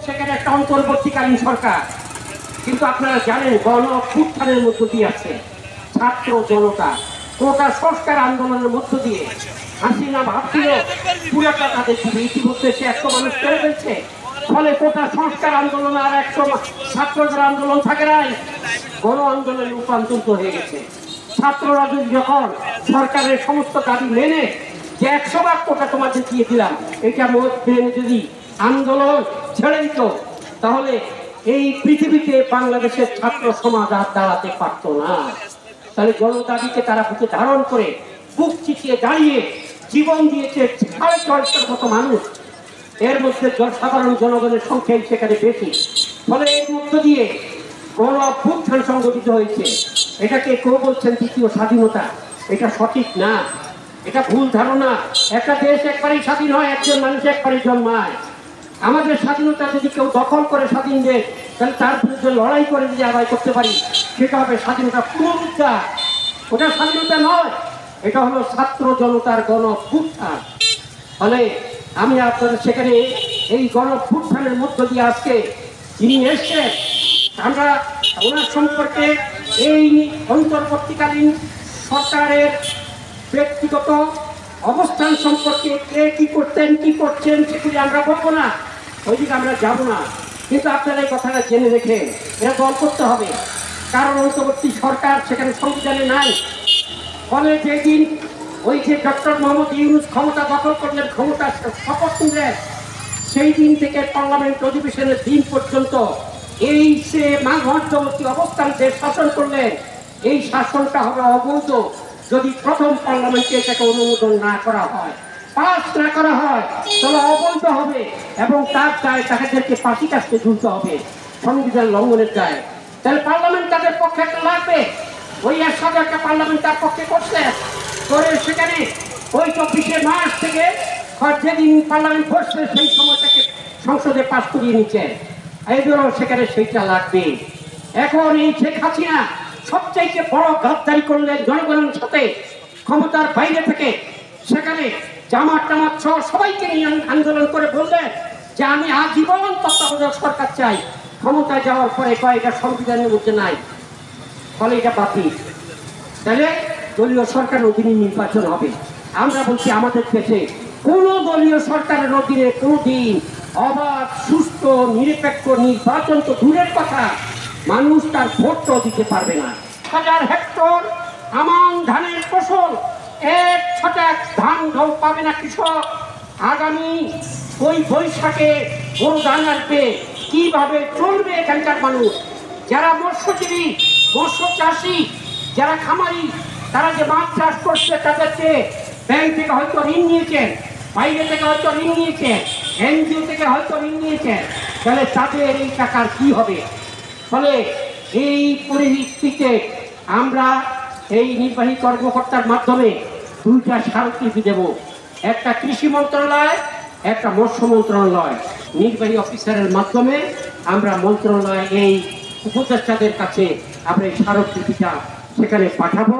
সেখানে একটা অন্তর্বর্তীকালীন সরকার, কিন্তু আপনারা জানেন গণ অভ্যুত্থানের মধ্য দিয়ে আছে ছাত্র জনতা, কোটা সংস্কার আন্দোলনের মধ্য দিয়ে হাসিনা ভাবছিল পুরাটা তাদের দিবে, ইতিমধ্যে সে 100 মানুষ করে ফেলছে। ফলে কোটা সংস্কার আন্দোলন আর 100 ছাত্রদের আন্দোলন থাকে নাই, গণ আন্দোলনে রূপান্তরিত হয়ে গেছে। ছাত্ররা যখন সরকারের সমস্ত দাবি মেনে যে 100 ভাগ কোটা তোমাদের দিয়ে দিলাম, এটা মধ্যে যদি আন্দোলন ছেড়ে দিত, তাহলে এই পৃথিবীতে বাংলাদেশের ছাত্র সমাজ আর দাঁড়াতে পারত না। তাহলে জনদাবিকে তারা বুকে ধারণ করে বুক চিতিয়ে দাঁড়িয়ে জীবন দিয়েছে 650 মতো মানুষ। এর মধ্যে সাধারণ জনগণের সংখ্যাই সেখানে বেশি। ফলে এর মধ্য দিয়ে গণ অভ্যুত্থান সংগঠিত হয়েছে। এটাকে কেউ বলছেন দ্বিতীয় স্বাধীনতা, এটা সঠিক না, এটা ভুল ধারণা। একটা দেশ একবারই স্বাধীন হয়, একজন মানুষ একবারই জন্মায়। আমাদের স্বাধীনতা যদি কেউ দখল করে স্বাধীন দেশ, তাহলে তার বিরুদ্ধে লড়াই করে যদি আদায় করতে পারি, সেটা হবে স্বাধীনতা পুনরুদ্ধার। ওটা স্বাধীনতা নয়, এটা হলো ছাত্র জনতার গণ অভ্যুত্থান। ফলে আমি আপনাদের সেখানে এই গণ অভ্যুত্থানের মধ্য দিয়ে আজকে যিনি এসছেন, আমরা ওনার সম্পর্কে এই অন্তর্বর্তীকালীন সরকারের ব্যক্তিগত অবস্থান সম্পর্কে কে কি করতেন কি করছেন সেগুলি আমরা বলবো না, ওইদিকে আমরা যাব না। কিন্তু আপনারা এই কথাটা জেনে রেখে এটা দল করতে হবে, কারণ অন্তর্বর্তী সরকার সেখানে সংবিধানে নাই। ফলে যেদিন ওই যে ডক্টর মোহাম্মদ ইউনূস ক্ষমতা দখল করলেন, ক্ষমতা শপথ নিলেন, সেই দিন থেকে পার্লামেন্ট অধিবেশনের দিন পর্যন্ত এই সে মধ্যবর্তী অবস্থান যে শাসন করলেন, এই শাসনটা হবে অবৈধ যদি প্রথম পার্লামেন্টে এটাকে অনুমোদন না করা হয়, পাস না করা হয়, তাহলে অবৈধ হবে এবং তার দায় তাদেরকে ফাঁসি কাটতে ঝুলতে হবে সংবিধান লঙ্ঘনের দায়। তাহলে পার্লামেন্ট তাদের পক্ষে একটা লাগবে। ওই 100 একটা পার্লামেন্ট তার পক্ষে করছে, করে সেখানে ওই 24শে মার্চ থেকে যেদিন পার্লামেন্ট বসছে সেই সময়টাকে সংসদে পাস করিয়ে নিচ্ছে, এইগুলো সেখানে সেইটা লাগবে। এখন এই শেখ হাসিনা সবচাইতে বড় গাদ্দারি করলেন জনগণের সাথে, ক্ষমতার বাইরে থেকে সেখানে জামাত টামাত সহ সবাইকে নিয়ে আন্দোলন করে বললেন যে আমি আজীবন তত্ত্বাবধায়ক সরকার চাই। ক্ষমতায় যাওয়ার পরে কয়েকটা সংবিধানের মধ্যে নাই, ফলে এটা বাতিল। তাহলে দলীয় সরকারের অধীনে নির্বাচন হবে। আমরা বলছি আমাদের দেশে কোন দলীয় সরকারের অধীনে কোনদিন অবাধ সুস্থ নিরপেক্ষ নির্বাচন তো দূরের কথা, মানুষ তার ভোটও দিতে পারবে না। 1000 হেক্টর আমান ধানের ফসল, 1 ছটাক ধান পাবে না কৃষক। আগামী ওই বৈশাখে গরু ধান আসবে, কিভাবে চলবে এখানকার মানুষ? যারা মৎস্যজীবী, মৎস্য চাষী, যারা খামারি, তারা যে মাছ চাষ করছে তাদেরকে ব্যাংক থেকে হয়তো ঋণ নিয়েছেন, বাইরে থেকে হয়তো ঋণ নিয়েছেন, এনজিও থেকে হয়তো ঋণ নিয়েছেন, তাহলে তাদের এই টাকার কি হবে? ফলে এই পরিস্থিতিতে আমরা এই নির্বাহী কর্মকর্তার মাধ্যমে 2টা স্মারকলিপি দেব, একটা কৃষি মন্ত্রণালয়, একটা মৎস্য মন্ত্রণালয়। নির্বাহী অফিসারের মাধ্যমে আমরা মন্ত্রণালয় এই উপদেষ্টাদের কাছে আমরা এই স্মারকলিপিটা সেখানে পাঠাবো।